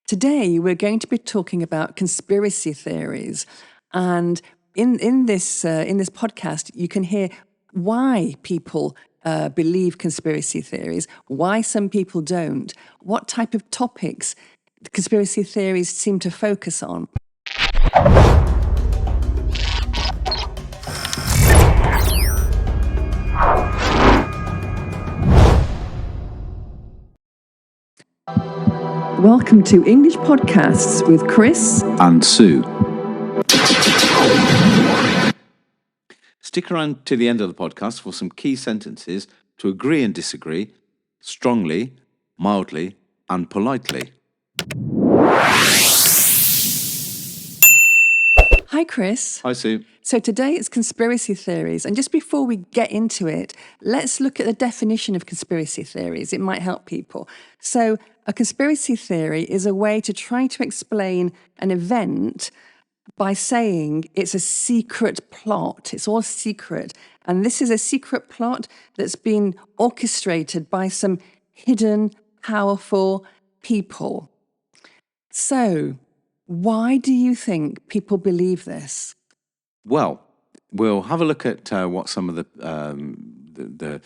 Today, we're going to be talking about conspiracy theories. And in this podcast, you can hear why people believe conspiracy theories, why some people don't, what type of topics conspiracy theories seem to focus on. Welcome to English Podcasts with Chris and Sue. Stick around to the end of the podcast for some key sentences to agree and disagree strongly, mildly, and politely. Hi, Chris. Hi, Sue. So today it's conspiracy theories. And just before we get into it, let's look at the definition of conspiracy theories. It might help people. So a conspiracy theory is a way to try to explain an event by saying it's a secret plot. It's all secret. And this is a secret plot that's been orchestrated by some hidden, powerful people. So why do you think people believe this? Well, we'll have a look at what some of the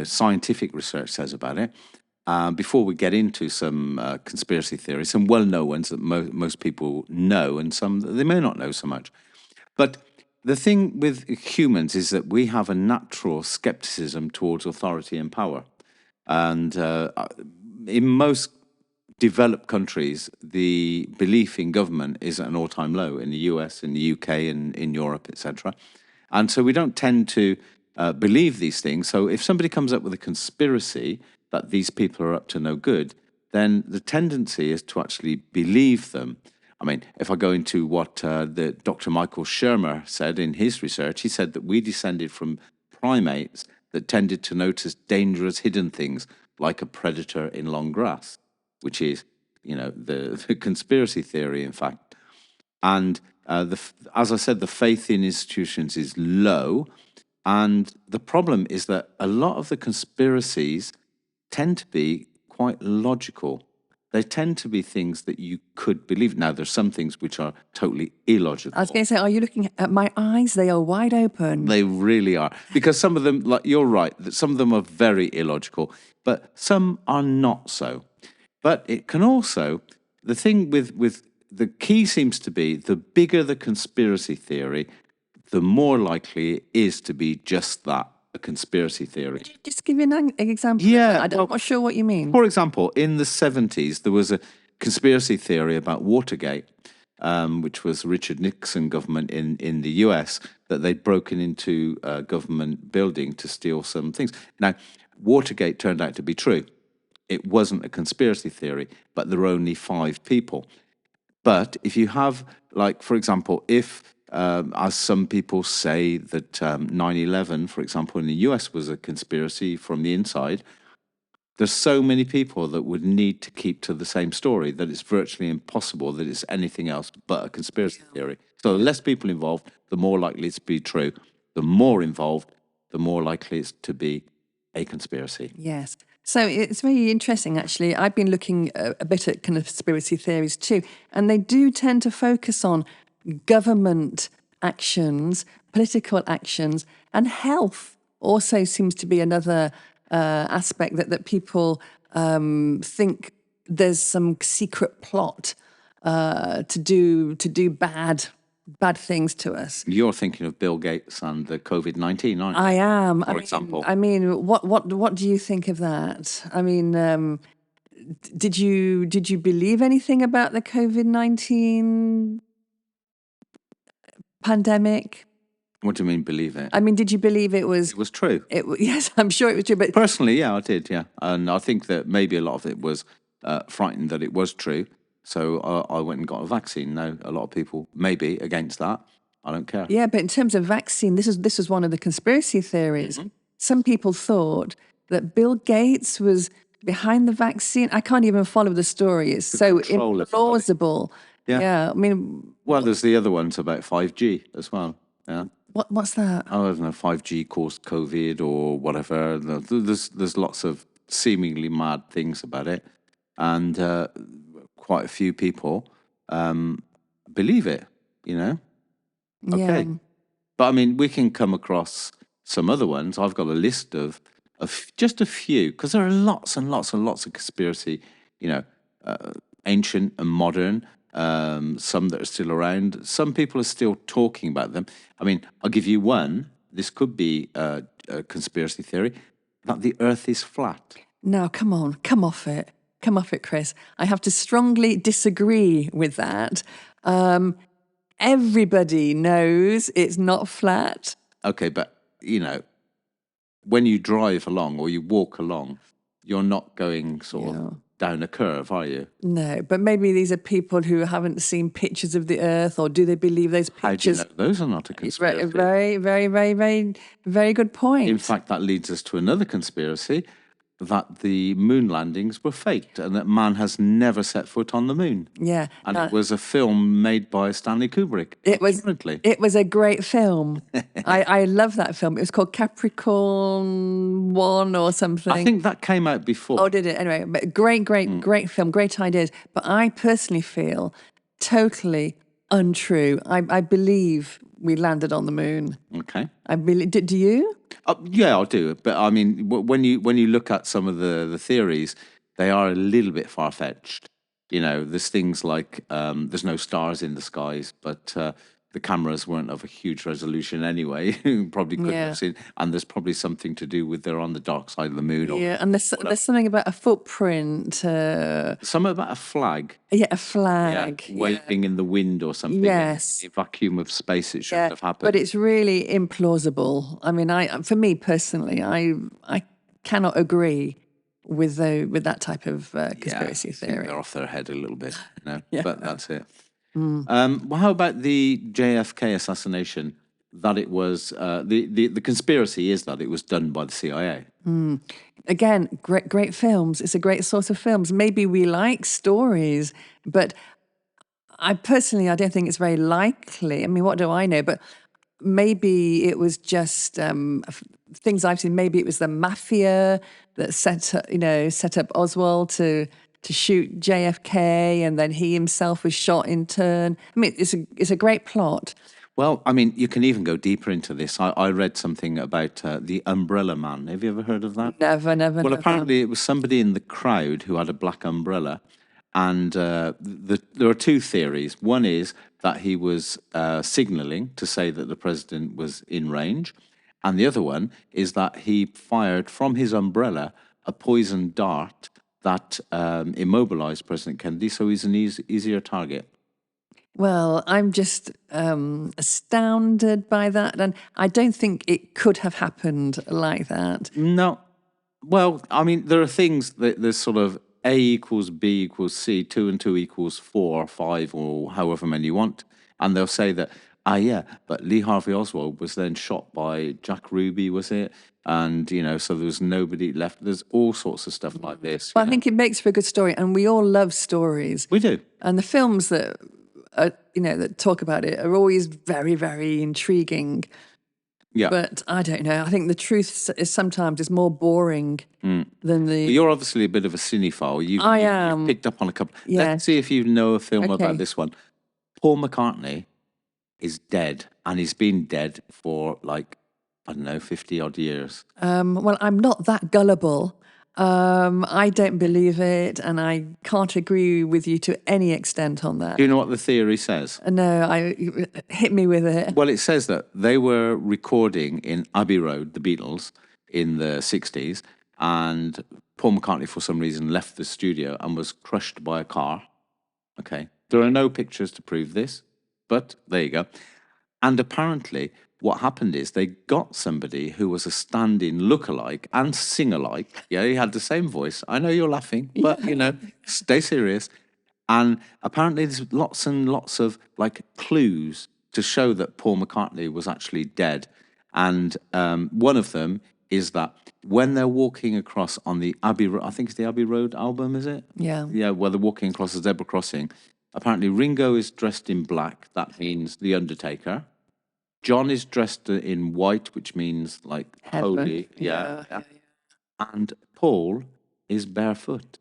scientific research says about it before we get into some conspiracy theories, some well-known ones that most people know and some that they may not know so much. But the thing with humans is that we have a natural skepticism towards authority and power. And in most developed countries, the belief in government is at an all-time low in the US, in the UK, and in Europe, etc. And so we don't tend to believe these things. So if somebody comes up with a conspiracy that these people are up to no good, then the tendency is to actually believe them. I mean, if I go into what the Dr. Michael Shermer said in his research, he said that we descended from primates that tended to notice dangerous hidden things like a predator in long grass, which is, the conspiracy theory, in fact. And as I said, the faith in institutions is low. And the problem is that a lot of the conspiracies tend to be quite logical. They tend to be things that you could believe. Now, there's some things which are totally illogical. I was going to say, are you looking at my eyes? They are wide open. They really are. Because some of them, like you're right, that some of them are very illogical, but some are not so. But it can also, the thing with the key seems to be the bigger the conspiracy theory, the more likely it is to be just that, a conspiracy theory. Just give me an example. Yeah. I'm not sure what you mean. For example, in the 70s, there was a conspiracy theory about Watergate, which was Richard Nixon government in the US, that they'd broken into a government building to steal some things. Now, Watergate turned out to be true. It wasn't a conspiracy theory, but there were only 5 people. But if you have, like, for example, if, as some people say, that 9/11, for example, in the US was a conspiracy from the inside, there's so many people that would need to keep to the same story that it's virtually impossible that it's anything else but a conspiracy theory. So the less people involved, the more likely it's to be true. The more involved, the more likely it's to be a conspiracy. Yes. So it's very interesting, actually. I've been looking a bit at conspiracy theories too, and they do tend to focus on government actions, political actions, and health also seems to be another aspect that people think there's some secret plot to do bad things to us. You're thinking of Bill Gates and the COVID-19, aren't you? I am. For example. I mean, what do you think of that? I mean, did you believe anything about the COVID-19 pandemic? What do you mean, believe it? I mean, did you believe it was true? Yes, I'm sure it was true. But personally, yeah, I did, yeah. And I think that maybe a lot of it was frightened that it was true. So I went and got a vaccine. Now, a lot of people may be against that. I don't care. Yeah, but in terms of vaccine, this is one of the conspiracy theories. Mm-hmm. Some people thought that Bill Gates was behind the vaccine. I can't even follow the story. It's so implausible. Yeah. I mean, well, there's the other ones about 5G as well. Yeah. What's that? I don't know. 5G caused COVID or whatever. There's lots of seemingly mad things about it, and quite a few people believe it, you know? Yeah. Okay. But I mean, we can come across some other ones. I've got a list of just a few, because there are lots and lots and lots of conspiracy, you know, ancient and modern, some that are still around. Some people are still talking about them. I mean, I'll give you one. This could be a conspiracy theory that the earth is flat. No, come on, come off it. Come off it, Chris. I have to strongly disagree with that. Everybody knows it's not flat. Okay, but, you know, when you drive along or you walk along, you're not going sort of down a curve, are you? No, but maybe these are people who haven't seen pictures of the Earth, or do they believe those How do you pictures? know those are not a conspiracy? Very, very, very, very, very good point. In fact, that leads us to another conspiracy, that the moon landings were faked and that man has never set foot on the moon. Yeah, And it was a film made by Stanley Kubrick. it was. Apparently. It was a great film. I love that film. It was called Capricorn One or something. I think that came out before. Oh, did it? Anyway, but great film, great ideas. But I personally feel totally untrue. I believe we landed on the moon. Okay. I believe. Do you? Yeah, I do. But I mean, when you look at some of the theories, they are a little bit far fetched. You know, there's things like there's no stars in the skies, but the cameras weren't of a huge resolution anyway. Probably couldn't Yeah. have seen. And there's probably something to do with they're on the dark side of the moon. Or Yeah, and there's something about a footprint. something about a flag. Yeah, a flag. Waving in the wind or something. Yes. In the vacuum of space, it shouldn't have happened. But it's really implausible. I mean, for me personally, I cannot agree with that type of conspiracy I think theory. they're off their head a little bit, you know. Yeah. But that's it. Well, how about the JFK assassination? That it was the conspiracy is that it was done by the CIA. Again, great films. It's a great source of films. Maybe we like stories, but I don't think it's very likely. I mean, what do I know? But maybe it was just things I've seen. Maybe it was the mafia that set up Oswald to shoot JFK, and then he himself was shot in turn. I mean, it's a great plot. Well, I mean, you can even go deeper into this. I read something about the Umbrella Man. Have you ever heard of that? Never. Well, apparently it was somebody in the crowd who had a black umbrella. And there are two theories. One is that he was signaling to say that the president was in range. And the other one is that he fired from his umbrella a poison dart that immobilized President Kennedy, so he's an easier target. Well, I'm just astounded by that, and I don't think it could have happened like that. No. Well, I mean, there are things that there's sort of A equals B equals C, 2 and 2 equals 4 or 5 or however many you want. And they'll say that, but Lee Harvey Oswald was then shot by Jack Ruby, was it? And, you know, so there was nobody left. There's all sorts of stuff like this. But I think it makes for a good story, and we all love stories. We do. And the films that that talk about it are always very, very intriguing. Yeah. But I don't know. I think the truth is sometimes more boring than the. Well, you're obviously a bit of a cinephile. I am. You've picked up on a couple. Yeah. Let's see if you know a film Okay. about this one. Paul McCartney is dead, and he's been dead for 50 odd years. Well, I'm not that gullible. I don't believe it, and I can't agree with you to any extent on that. Do you know what the theory says? No, hit me with it. Well, it says that they were recording in Abbey Road, the Beatles, in the 60s, and Paul McCartney, for some reason, left the studio and was crushed by a car. Okay. There are no pictures to prove this, but there you go. And apparently, what happened is they got somebody who was a stand-in lookalike and sing-alike. Yeah, he had the same voice. I know you're laughing, but, stay serious. And apparently there's lots and lots of, clues to show that Paul McCartney was actually dead. And one of them is that when they're walking across on the Abbey Road, I think it's the Abbey Road album, is it? Yeah. Yeah, where they're walking across the zebra crossing. Apparently Ringo is dressed in black. That means the Undertaker. John is dressed in white, which means Heaven. holy. Yeah. And Paul is barefoot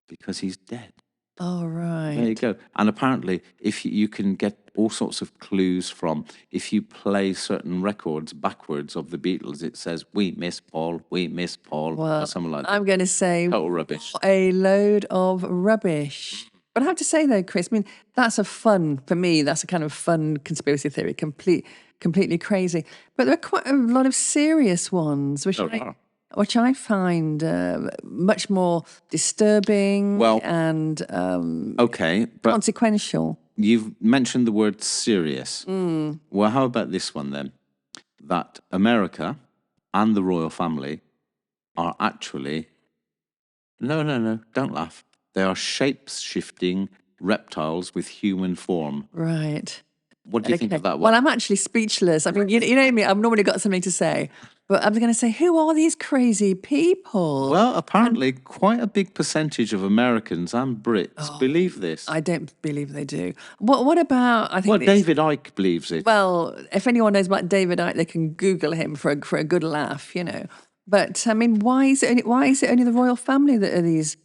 because he's dead. Oh, There you right. go. And apparently, if you can get all sorts of clues from, if you play certain records backwards of the Beatles, it says, we miss Paul, or Well, something like that. I'm going to say Total rubbish. a load of rubbish. But I have to say though, Chris, I mean, that's a fun, for me, that's a kind of fun conspiracy theory, completely crazy. But there are quite a lot of serious ones, There are. which I find much more disturbing Well, and okay, but consequential. you've mentioned the word serious. Well, how about this one then? That America and the royal family are actually, no, don't laugh. They are shape-shifting reptiles with human form. Right. What do you think Okay. of that Well, one? I'm actually speechless. I mean, you know me, I've normally got something to say, but I'm going to say, who are these crazy people? Well, apparently, quite a big percentage of Americans and Brits believe this. I don't believe they do. What about, I Well, think it's, David Icke believes it. well, if anyone knows about David Icke, they can Google him for a good laugh, you know. But I mean, why is it only the royal family that are these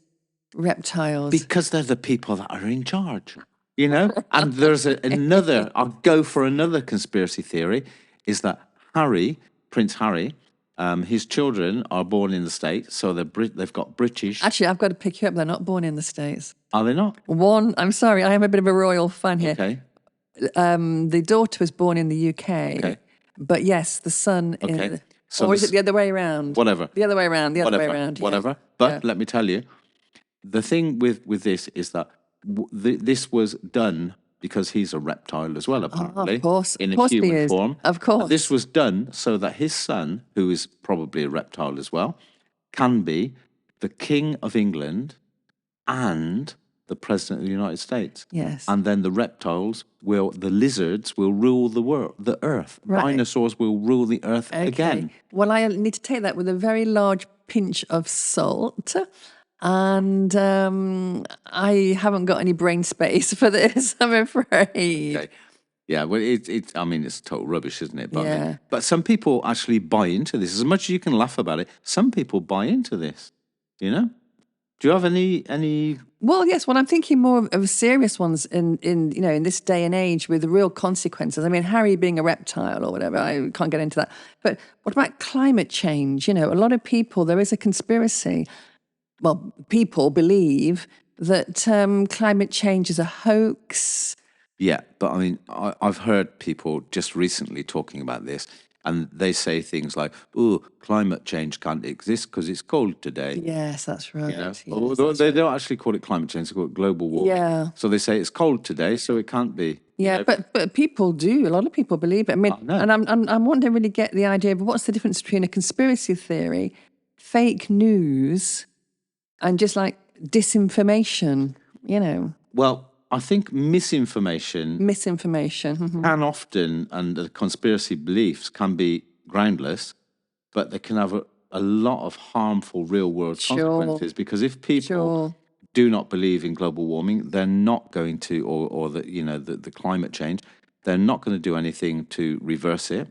reptiles? Because they're the people that are in charge, you know? And there's another, I'll go for another conspiracy theory, is that Harry, Prince Harry, his children are born in the States, so they've got British. Actually, I've got to pick you up. They're not born in the States. Are they not? One, I'm sorry, I am a bit of a royal fan here. Okay, The daughter was born in the UK, okay, but yes, the son okay. is, So or is it the other way around? whatever, The other way around. The other way whatever, around. Yeah. whatever. Yeah. But let me tell you, the thing with this is that this was done because he's a reptile as well, apparently, in Of a course he human is. form. Of course. This was done so that his son, who is probably a reptile as well, can be the King of England and the President of the United States. Yes. And then the lizards will rule the world, the earth. Right. Dinosaurs will rule the earth Okay. again. Well, I need to take that with a very large pinch of salt. And I haven't got any brain space for this, I'm afraid. Okay. Yeah, well, I mean, it's total rubbish, isn't it? But, I mean, Yeah. but some people actually buy into this. As much as you can laugh about it, some people buy into this, you know? Do you have any? Well, yes. Well, I'm thinking more of serious ones in you know in this day and age with real consequences. I mean, Harry being a reptile or whatever. I can't get into that. But what about climate change? You know, a lot of people. There is a conspiracy. Well, people believe that climate change is a hoax. Yeah, but I mean, I've heard people just recently talking about this, and they say things like, "Oh, climate change can't exist because it's cold today." Yes, that's right. You know, Yes, although they don't actually call it climate change; they call it global warming. Yeah. So they say it's cold today, so it can't be. Yeah, but people do. A lot of people believe it. I mean, know. and I want to really get the idea of what's the difference between a conspiracy theory, fake news, and just like disinformation. You know, Well, I think misinformation misinformation. Mhm. can often, and the conspiracy beliefs can be groundless, but they can have a lot of harmful real world consequences. Because if people Sure. do not believe in global warming, they're not going to, or the the climate change, they're not going to do anything to reverse it.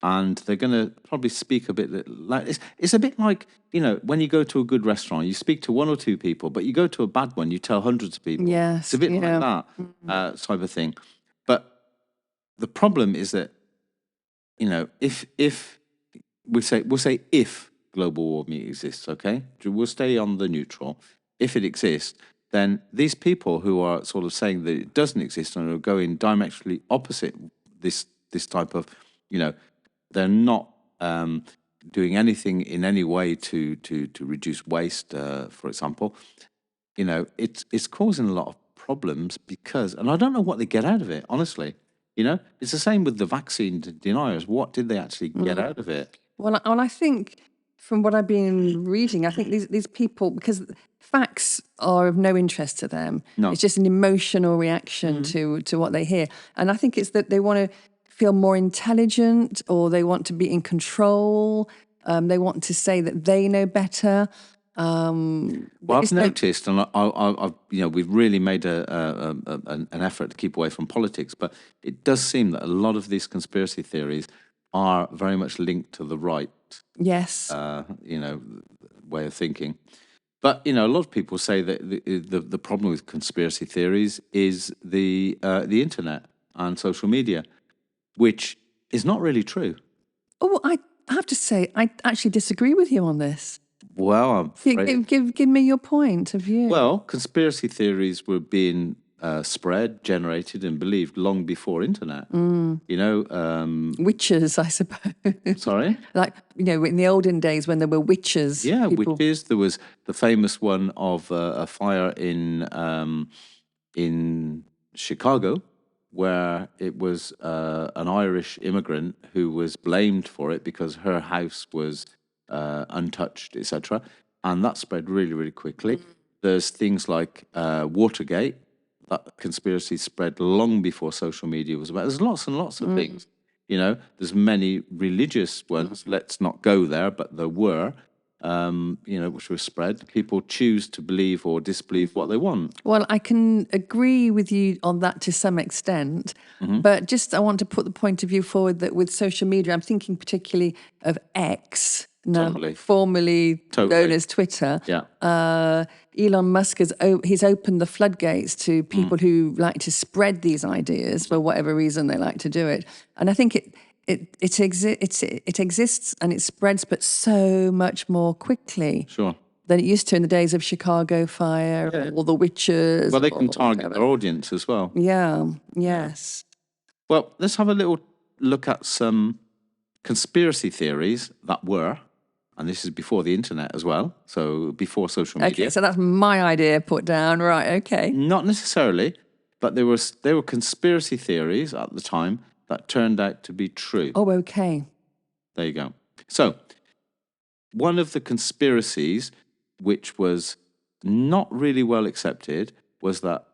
And they're going to probably speak a bit like it's a bit like, you know, when you go to a good restaurant, you speak to one or two people, but you go to a bad one, you tell hundreds of people. Yes, It's a bit yeah. like that type of thing. But the problem is that, you know, if we'll say if global warming exists, okay, we'll stay on the neutral. If it exists, then these people who are sort of saying that it doesn't exist and are going diametrically opposite this type of, you know, they're not doing anything in any way to reduce waste, for example. You know, it's causing a lot of problems because, and I don't know what they get out of it, honestly. You know, it's the same with the vaccine deniers. What did they actually get out of it? Well, I think from what I've been reading, I think these people, because facts are of no interest to them. No. It's just an emotional reaction to what they hear. And I think it's that they want to feel more intelligent or they want to be in control. They want to say that they know better. Well, I've noticed, and I've you know, we've really made an effort to keep away from politics, but it does seem that a lot of these conspiracy theories are very much linked to the right, Yes. you know, way of thinking. But a lot of people say that the problem with conspiracy theories is the internet and social media, which is not really true. Oh, I have to say, I actually disagree with you on this. Well, I'm afraid. Give me your point of view. Well, conspiracy theories were being spread, generated, and believed long before internet. Witches, I suppose. Sorry? Like, in the olden days when there were witches. Yeah, people... witches. There was the famous one of a fire in Chicago, where it was an Irish immigrant who was blamed for it because her house was untouched, etc. And that spread really, really quickly. There's things like Watergate. That conspiracy spread long before social media was about. There's lots and lots of things. There's many religious ones. Let's not go there, but there were. Which were spread. People choose to believe or disbelieve what they want. Well, I can agree with you on that to some extent, but just I want to put the point of view forward that with social media, I'm thinking particularly of X, now Totally. formerly known as Twitter. Yeah. Elon Musk he's opened the floodgates to people who like to spread these ideas for whatever reason they like to do it, and I think it exists and it spreads, but so much more quickly. Sure. Than it used to in the days of Chicago fire or the witches. Well, they can target their audience as well. Yeah. Yes. Well, let's have a little look at some conspiracy theories that were, and this is before the internet as well, so before social media. Okay, so that's my idea put down. Right, okay. Not necessarily, but there were conspiracy theories at the time that turned out to be true. Oh, okay. There you go. So, one of the conspiracies, which was not really well accepted, was that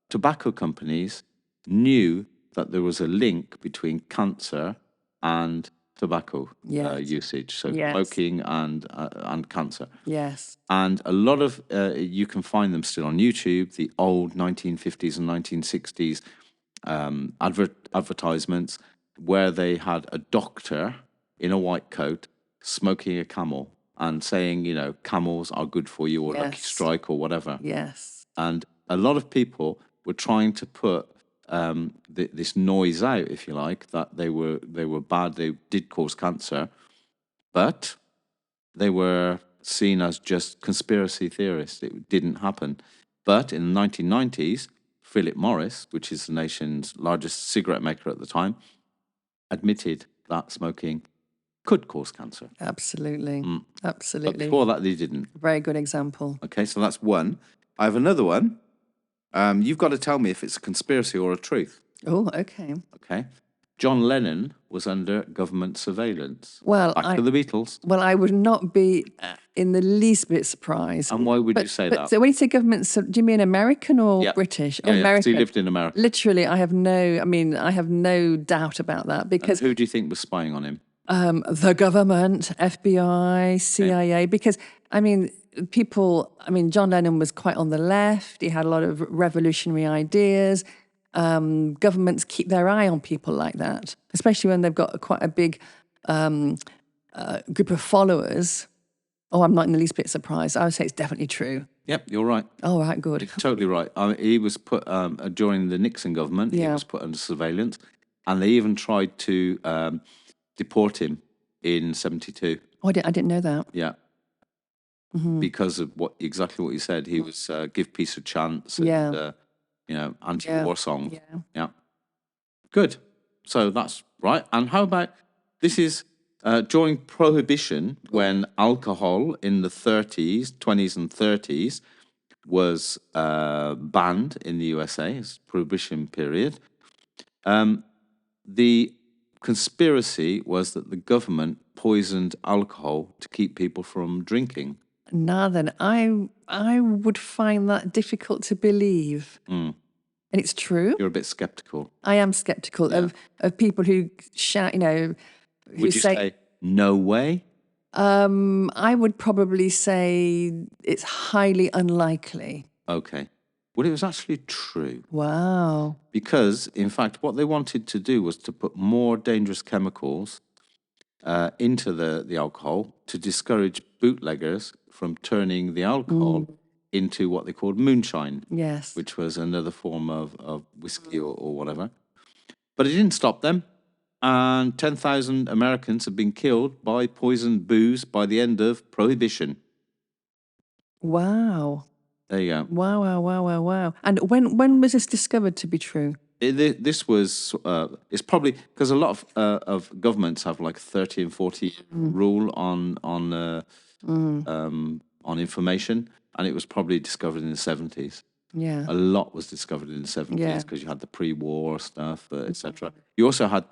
tobacco companies knew that there was a link between cancer and tobacco usage, so smoking and cancer. Yes. And a lot of, you can find them still on YouTube, the old 1950s and 1960s advertisements where they had a doctor in a white coat smoking a camel and saying, camels are good for you, or Lucky Strike or whatever. Yes. And a lot of people were trying to put this noise out, if you like, that they were bad, they did cause cancer, but they were seen as just conspiracy theorists. It didn't happen. But in the 1990s, Philip Morris, which is the nation's largest cigarette maker at the time, admitted that smoking could cause cancer. Absolutely. Absolutely. But before that, they didn't. Very good example. Okay, so that's one. I have another one. You've got to tell me if it's a conspiracy or a truth. Oh, okay. Okay. John Lennon was under government surveillance. Well, Back to the Beatles. Well, I would not be in the least bit surprised. And why would you say that? So when you say government, do you mean American or British? Yeah, American. he lived in America. Literally, I have no doubt about that, because And who do you think was spying on him? the government, FBI, CIA, because, John Lennon was quite on the left. He had a lot of revolutionary ideas. Governments keep their eye on people like that, especially when they've got quite a big group of followers. Oh, I'm not in the least bit surprised. I would say it's definitely true. Yep, you're right. Oh, right, good. Totally right. He was put, during the Nixon government, he was put under surveillance, and they even tried to deport him in 1972. Oh, I didn't know that. Yeah. Because of exactly what you said. He was Give Peace a Chance and, anti-war songs. Yeah. Good. So that's right. And how about, this is during Prohibition, when alcohol in the 20s and 30s was banned in the USA, it's Prohibition period. The conspiracy was that the government poisoned alcohol to keep people from drinking. Now then, I would find that difficult to believe. And it's true. You're a bit skeptical. I am skeptical of people who shout, who would you say no way? I would probably say it's highly unlikely. Okay. Well, it was actually true. Wow. Because, in fact, what they wanted to do was to put more dangerous chemicals into the alcohol to discourage bootleggers from turning the alcohol into what they called moonshine, Yes. which was another form of whiskey or whatever. But it didn't stop them. And 10,000 Americans have been killed by poisoned booze by the end of Prohibition. Wow. There you go. Wow, wow, wow, wow, wow. And when was this discovered to be true? This was, it's probably because a lot of governments have like 30 and 40 rule on information, and it was probably discovered in the 70s. Yeah. A lot was discovered in the 70s Yeah. because you had the pre-war stuff, etc. You also had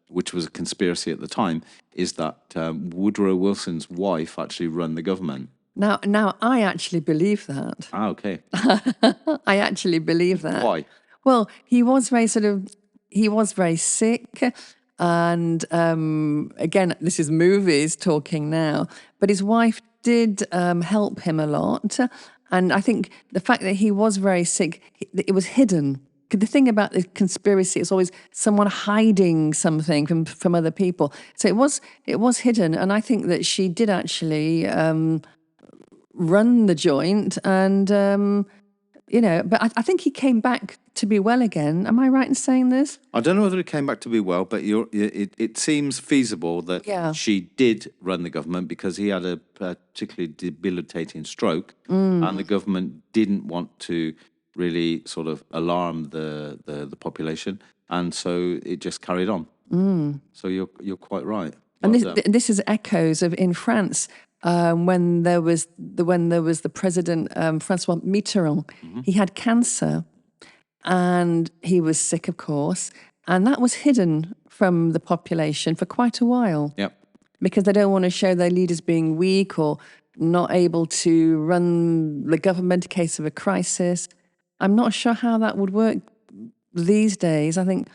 which was a conspiracy at the time, is that Woodrow Wilson's wife actually run the government. Now I actually believe that. Ah, okay. I actually believe that. Why? Well, he was very sick. And again, this is movies talking now, but his wife did help him a lot. And I think the fact that he was very sick, it was hidden. The thing about the conspiracy is always someone hiding something from other people. So it was hidden. And I think that she did actually run the joint, and but I think he came back to be well again. Am I right in saying this? I don't know whether it came back to be well, but it seems feasible that she did run the government because he had a particularly debilitating stroke, and the government didn't want to really sort of alarm the population, and so it just carried on. So you're quite right. And this is echoes of in France. When there was the president Francois Mitterrand, he had cancer, and he was sick, of course, and that was hidden from the population for quite a while. Yep. Because they don't want to show their leaders being weak or not able to run the government in case of a crisis. I'm not sure how that would work these days. I think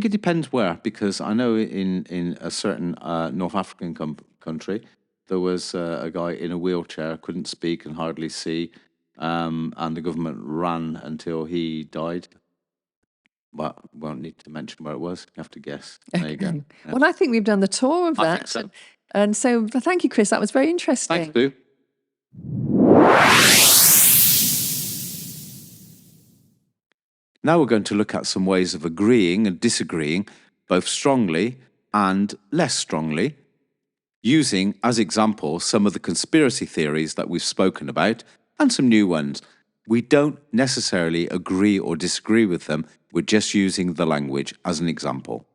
it depends where, because I know in a certain North African country, there was a guy in a wheelchair, couldn't speak and hardly see, and the government ran until he died. But won't need to mention where it was. You have to guess. There you go. Yeah. Well, I think we've done the tour of that. I think so. And so thank you, Chris. That was very interesting. Thanks, Boo. Now we're going to look at some ways of agreeing and disagreeing, both strongly and less strongly, using as examples some of the conspiracy theories that we've spoken about and some new ones. We don't necessarily agree or disagree with them, we're just using the language as an example.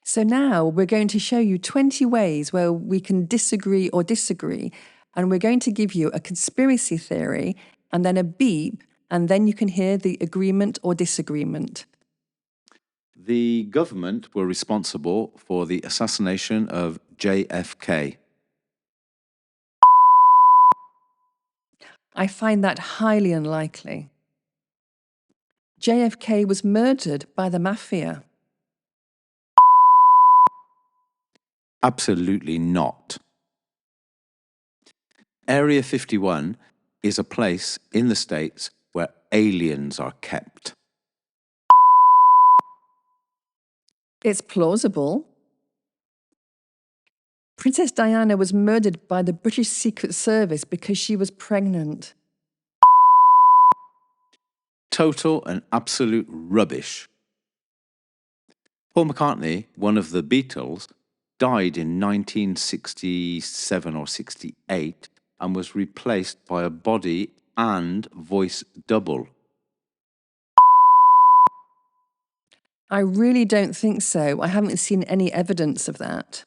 So now we're going to show you 20 ways where we can disagree or disagree, and we're going to give you a conspiracy theory and then a beep, and then you can hear the agreement or disagreement. The government were responsible for the assassination of JFK. I find that highly unlikely. JFK was murdered by the mafia. Absolutely not. Area 51 is a place in the States where aliens are kept. It's plausible. Princess Diana was murdered by the British Secret Service because she was pregnant. Total and absolute rubbish. Paul McCartney, one of the Beatles, died in 1967 or 68 and was replaced by a body and voice double. I really don't think so. I haven't seen any evidence of that.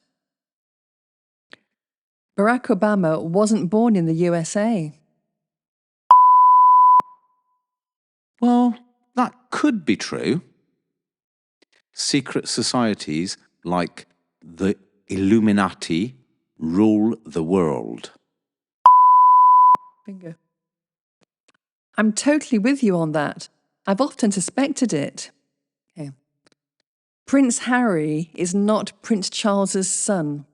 Barack Obama wasn't born in the USA. Well, that could be true. Secret societies like the Illuminati rule the world. Bingo. I'm totally with you on that. I've often suspected it. Okay. Prince Harry is not Prince Charles's son.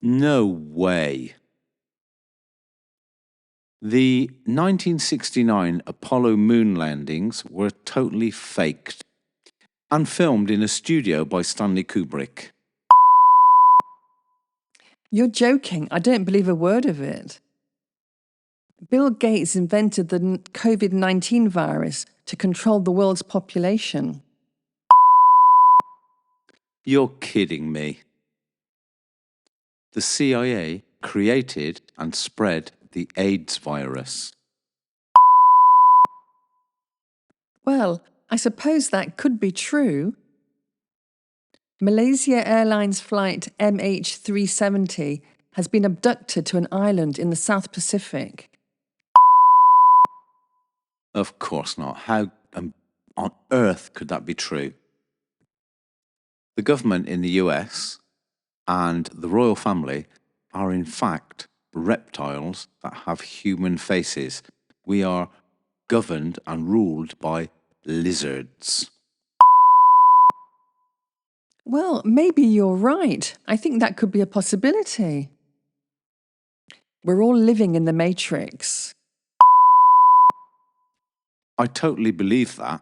No way. The 1969 Apollo moon landings were totally faked. and filmed in a studio by Stanley Kubrick. You're joking. I don't believe a word of it. Bill Gates invented the COVID-19 virus to control the world's population. You're kidding me. The CIA created and spread the AIDS virus. Well, I suppose that could be true. Malaysia Airlines flight MH370 has been abducted to an island in the South Pacific. Of course not. How on earth could that be true? The government in the US and the royal family are in fact reptiles that have human faces. We are governed and ruled by lizards. Well, maybe you're right. I think that could be a possibility. We're all living in the Matrix. I totally believe that.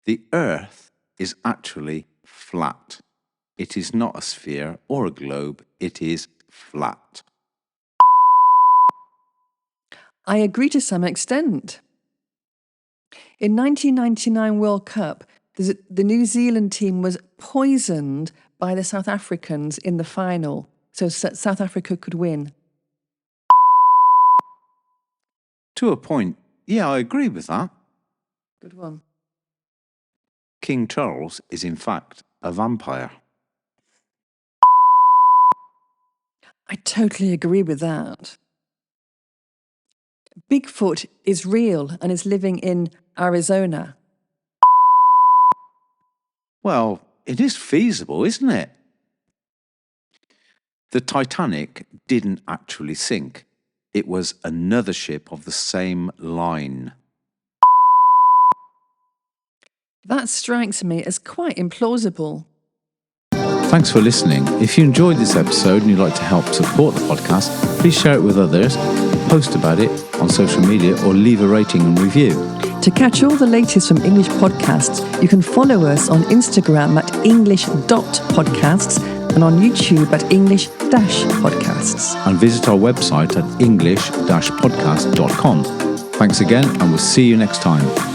The Earth is actually flat. It is not a sphere or a globe, it is flat. I agree to some extent. In 1999 World Cup, the New Zealand team was poisoned by the South Africans in the final, so South Africa could win. To a point, yeah, I agree with that. Good one. King Charles is in fact a vampire. I totally agree with that. Bigfoot is real and is living in Arizona. Well, it is feasible, isn't it? The Titanic didn't actually sink. It was another ship of the same line. That strikes me as quite implausible. Thanks for listening. If you enjoyed this episode and you'd like to help support the podcast, please share it with others, post about it on social media, or leave a rating and review. To catch all the latest from English podcasts, you can follow us on Instagram at english.podcasts and on YouTube at english-podcasts. And visit our website at english-podcast.com. Thanks again, and we'll see you next time.